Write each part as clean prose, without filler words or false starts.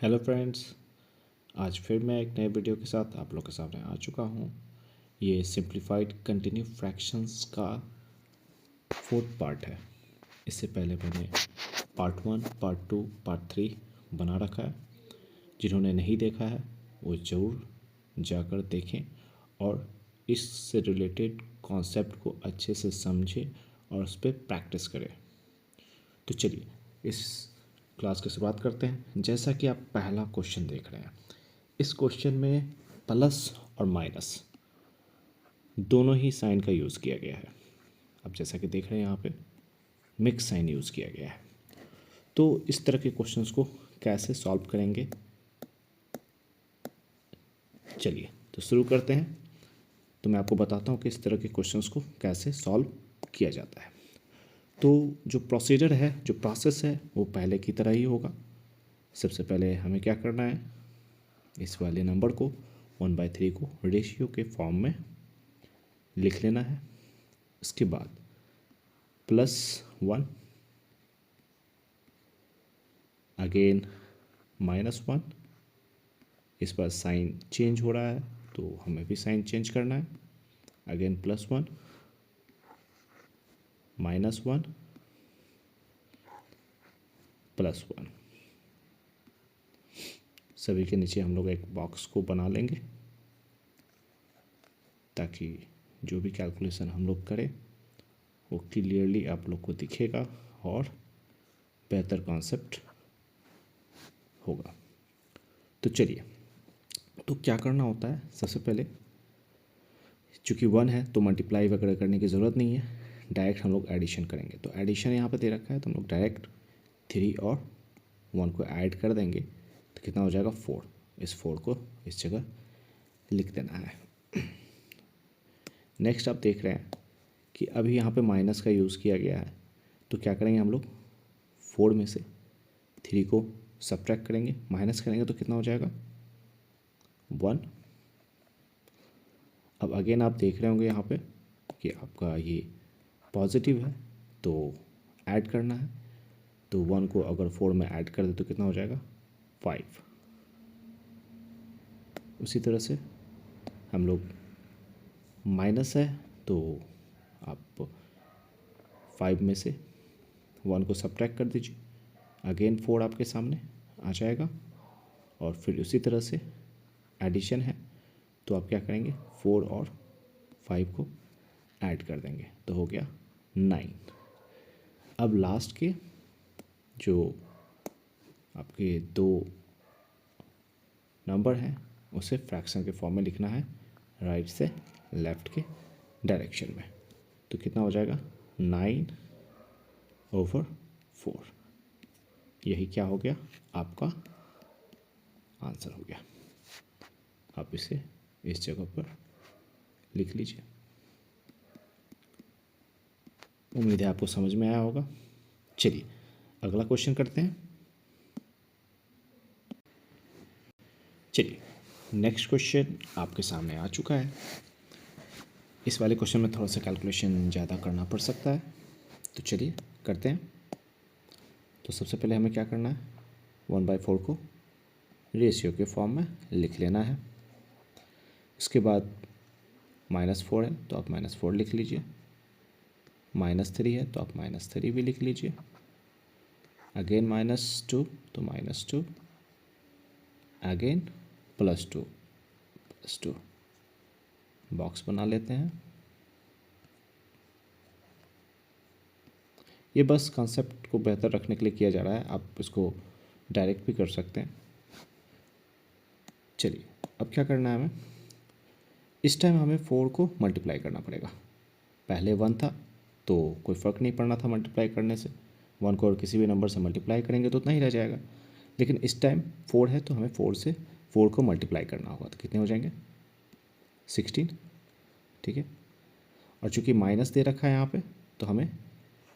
Hello friends, आज फिर मैं एक नए वीडियो के साथ आप लोग के सामने आ चुका हूँ। ये सिंप्लीफाइड कंटिन्यू फ्रैक्शंस का फोर्थ पार्ट है। इससे पहले मैंने पार्ट 1, पार्ट 2, पार्ट 3 बना रखा है। जिन्होंने नहीं देखा है वो ज़रूर जाकर देखें और इससे रिलेटेड कॉन्सेप्ट को अच्छे से समझें और उस पर प्रैक्टिस करें। तो चलिए इस क्लास की शुरुआत करते हैं। जैसा कि आप पहला क्वेश्चन देख रहे हैं, इस क्वेश्चन में प्लस और माइनस दोनों ही साइन का यूज़ किया गया है। अब जैसा कि देख रहे हैं यहाँ पे मिक्स साइन यूज़ किया गया है। तो इस तरह के क्वेश्चंस को कैसे सॉल्व करेंगे, चलिए तो शुरू करते हैं। तो मैं आपको बताता हूँ कि इस तरह के क्वेश्चंस को कैसे सॉल्व किया जाता है। तो जो प्रोसीजर है, जो प्रोसेस है, वो पहले की तरह ही होगा। सबसे पहले हमें क्या करना है, इस वाले नंबर को 1/3 को रेशियो के फॉर्म में लिख लेना है। इसके बाद +1 अगेन -1। इस बार साइन चेंज हो रहा है तो हमें भी साइन चेंज करना है। अगेन +1 -1 +1। सभी के नीचे हम लोग एक बॉक्स को बना लेंगे ताकि जो भी कैलकुलेशन हम लोग करें वो क्लियरली आप लोग को दिखेगा और बेहतर कॉन्सेप्ट होगा। तो चलिए, तो क्या करना होता है, सबसे पहले चूँकि 1 है तो मल्टीप्लाई वगैरह करने की ज़रूरत नहीं है, डायरेक्ट हम लोग एडिशन करेंगे। तो एडिशन यहाँ पे दे रखा है तो हम लोग डायरेक्ट 3 और 1 को ऐड कर देंगे तो कितना हो जाएगा 4। इस 4 को इस जगह लिख देना है। नेक्स्ट आप देख रहे हैं कि अभी यहाँ पे माइनस का यूज़ किया गया है तो क्या करेंगे हम लोग 4 में से 3 को सब्ट्रैक्ट करेंगे, माइनस करेंगे तो कितना हो जाएगा 1। अब अगेन आप देख रहे होंगे यहाँ पे कि आपका ये पॉजिटिव है तो ऐड करना है। तो 1 को अगर 4 में ऐड कर दे तो कितना हो जाएगा 5। उसी तरह से हम लोग माइनस है तो आप 5 में से 1 को सब्ट्रैक्ट कर दीजिए, अगेन 4 आपके सामने आ जाएगा। और फिर उसी तरह से एडिशन है तो आप क्या करेंगे 4 और 5 को ऐड कर देंगे तो हो गया 9। अब लास्ट के जो आपके 2 नंबर हैं उसे फ्रैक्शन के फॉर्म में लिखना है, राइट से लेफ़्ट के डायरेक्शन में। तो कितना हो जाएगा 9/4। यही क्या हो गया आपका आंसर हो गया। आप इसे इस जगह पर लिख लीजिए। उम्मीद है आपको समझ में आया होगा। चलिए अगला क्वेश्चन करते हैं। चलिए नेक्स्ट क्वेश्चन आपके सामने आ चुका है। इस वाले क्वेश्चन में थोड़ा सा कैलकुलेशन ज़्यादा करना पड़ सकता है तो चलिए करते हैं। तो सबसे पहले हमें क्या करना है, 1/4 को रेशियो के फॉर्म में लिख लेना है। इसके बाद -4 है तो आप -4 लिख लीजिए, -3 है तो आप -3 भी लिख लीजिए, अगेन -2 तो -2, अगेन +2 बॉक्स बना लेते हैं। ये बस कॉन्सेप्ट को बेहतर रखने के लिए किया जा रहा है, आप इसको डायरेक्ट भी कर सकते हैं। चलिए अब क्या करना है हमें, इस टाइम हमें 4 को मल्टीप्लाई करना पड़ेगा। पहले 1 था तो कोई फ़र्क नहीं पड़ना था मल्टीप्लाई करने से, 1 को और किसी भी नंबर से मल्टीप्लाई करेंगे तो उतना ही रह जाएगा। लेकिन इस टाइम 4 है तो हमें 4 को मल्टीप्लाई करना होगा तो कितने हो जाएंगे 16, ठीक है। और चूँकि माइनस दे रखा है यहाँ पे तो हमें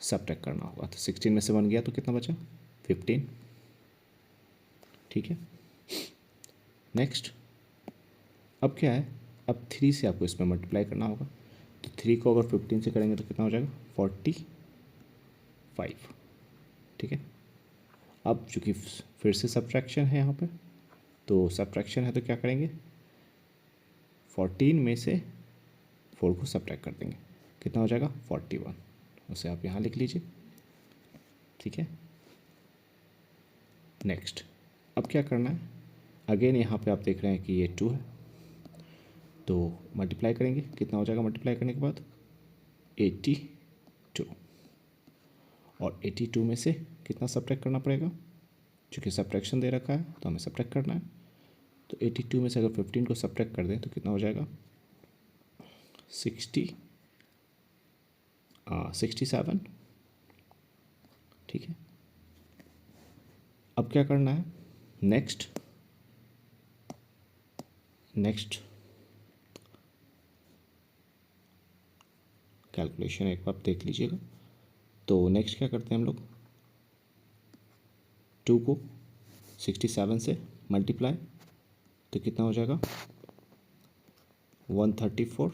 सब्ट्रैक्ट करना होगा। तो 16 में से 1 गया तो कितना बचा 15, ठीक है। नेक्स्ट अब क्या है, अब 3 से आपको इसमें मल्टीप्लाई करना होगा। तो 3 को अगर 15 से करेंगे तो कितना हो जाएगा 45, ठीक है। अब चूँकि फिर से सब्ट्रैक्शन है यहाँ पे, तो सब्ट्रैक्शन है तो क्या करेंगे, 14 में से 4 को सब्ट्रैक्ट कर देंगे, कितना हो जाएगा 41, उसे आप यहाँ लिख लीजिए। ठीक है, नेक्स्ट अब क्या करना है, अगेन यहाँ पे आप देख रहे हैं कि ये 2 है, तो मल्टीप्लाई करेंगे, कितना हो जाएगा मल्टीप्लाई करने के बाद 82, और 82 में से कितना सब्ट्रैक्ट करना पड़ेगा, चूँकि सब्ट्रैक्शन दे रखा है तो हमें सब्ट्रैक्ट करना है। तो 82 में से अगर 15 को सब्ट्रैक्ट कर दें तो कितना हो जाएगा 67। ठीक है, अब क्या करना है, नेक्स्ट कैलकुलेशन एक बार देख लीजिएगा। तो नेक्स्ट क्या करते हैं हम लोग, 2 को 67 से मल्टीप्लाई, तो कितना हो जाएगा 134,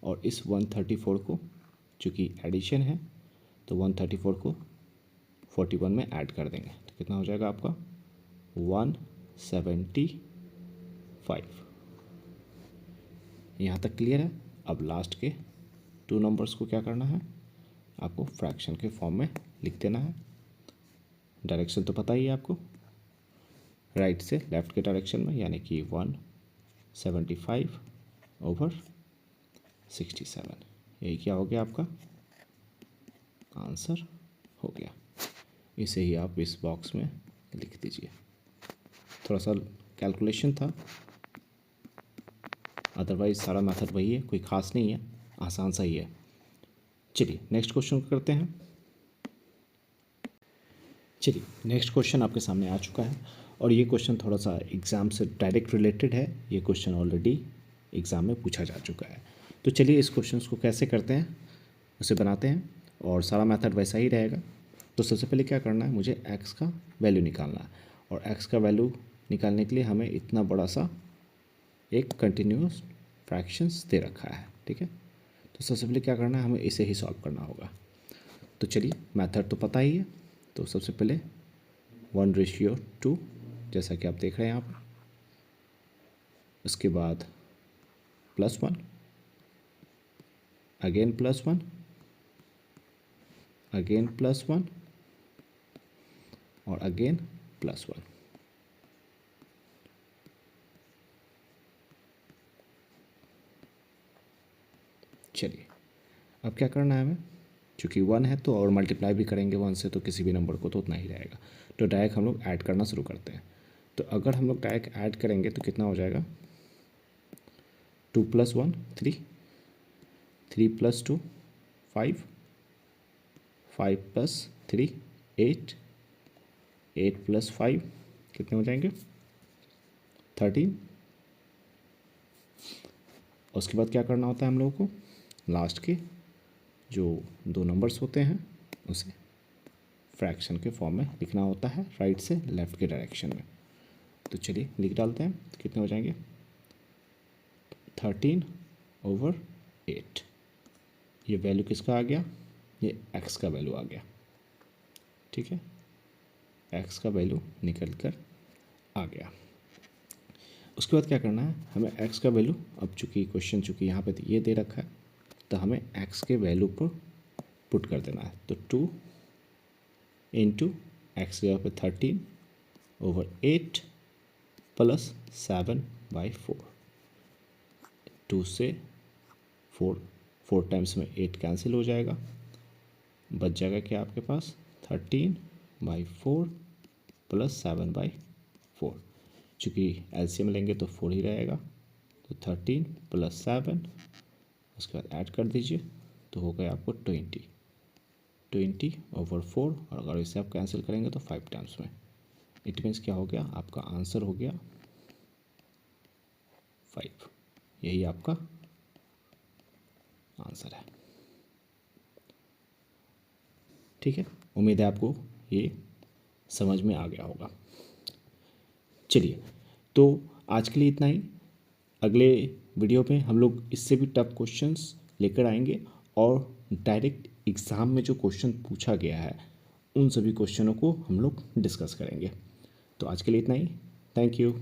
और इस 134 को चूँकि एडिशन है तो 134 को 41 में ऐड कर देंगे, तो कितना हो जाएगा आपका 175। यहाँ तक क्लियर है। अब लास्ट के 2 नंबर्स को क्या करना है, आपको फ्रैक्शन के फॉर्म में लिख देना है। डायरेक्शन तो पता ही है आपको, राइट से लेफ्ट के डायरेक्शन में, यानी कि 175/67, यही क्या हो गया आपका आंसर हो गया। इसे ही आप इस बॉक्स में लिख दीजिए। थोड़ा सा कैलकुलेशन था, अदरवाइज सारा मेथड वही है, कोई ख़ास नहीं है, आसान सा ही है। चलिए नेक्स्ट क्वेश्चन करते हैं। चलिए नेक्स्ट क्वेश्चन आपके सामने आ चुका है, और ये क्वेश्चन थोड़ा सा एग्ज़ाम से डायरेक्ट रिलेटेड है। ये क्वेश्चन ऑलरेडी एग्ज़ाम में पूछा जा चुका है। तो चलिए इस क्वेश्चन को कैसे करते हैं उसे बनाते हैं, और सारा मेथड वैसा ही रहेगा। तो सबसे पहले क्या करना है, मुझे x का वैल्यू निकालना है, और x का वैल्यू निकालने के लिए हमें इतना बड़ा सा एक कंटिन्यूस फ्रैक्शंस दे रखा है। ठीक है, तो सबसे पहले क्या करना है, हमें इसे ही सॉल्व करना होगा। तो चलिए मेथड तो पता ही है, तो सबसे पहले 1:2 जैसा कि आप देख रहे हैं यहाँ पर, उसके बाद +1, अगेन +1, अगेन +1, और अगेन +1। चलिए अब क्या करना है हमें, चूँकि 1 है तो और मल्टीप्लाई भी करेंगे 1 से, तो किसी भी नंबर को तो उतना ही रहेगा। तो डायरेक्ट हम लोग ऐड करना शुरू करते हैं। तो अगर हम लोग डायरेक्ट ऐड करेंगे तो कितना हो जाएगा, 2 + 1 3, 3 + 2 5, 5 + 3 8, 8 + 5 कितने हो जाएंगे 13। उसके बाद क्या करना होता है हम लोगों को, लास्ट के जो 2 नंबर्स होते हैं उसे फ्रैक्शन के फॉर्म में लिखना होता है, राइट से लेफ़्ट के डायरेक्शन में। तो चलिए लिख डालते हैं, तो कितने हो जाएंगे 13/8। ये वैल्यू किसका आ गया, ये x का वैल्यू आ गया। ठीक है, x का वैल्यू निकल कर आ गया। उसके बाद क्या करना है, हमें x का वैल्यू, अब चूँकि क्वेश्चन चूँकि यहाँ पे ये दे रखा है, तो हमें x के वैल्यू पर पुट कर देना है। तो 2 × x की जगह पे 13/8 + 7/4। 2 से 4 टाइम्स में 8 कैंसिल हो जाएगा, बच जाएगा क्या आपके पास 13/4 + 7/4। चूँकि एलसीएम लेंगे तो 4 ही रहेगा, तो 13 + 7, उसके बाद ऐड कर दीजिए, तो हो गया आपको 20/4, और अगर इसे आप कैंसिल करेंगे तो 5 टाइम्स में। इट मीन्स क्या हो गया, आपका आंसर हो गया 5। यही आपका आंसर है। ठीक है, उम्मीद है आपको ये समझ में आ गया होगा। चलिए तो आज के लिए इतना ही। अगले वीडियो में हम लोग इससे भी टफ क्वेश्चंस लेकर आएंगे, और डायरेक्ट एग्ज़ाम में जो क्वेश्चन पूछा गया है उन सभी क्वेश्चनों को हम लोग डिस्कस करेंगे। तो आज के लिए इतना ही। Thank you.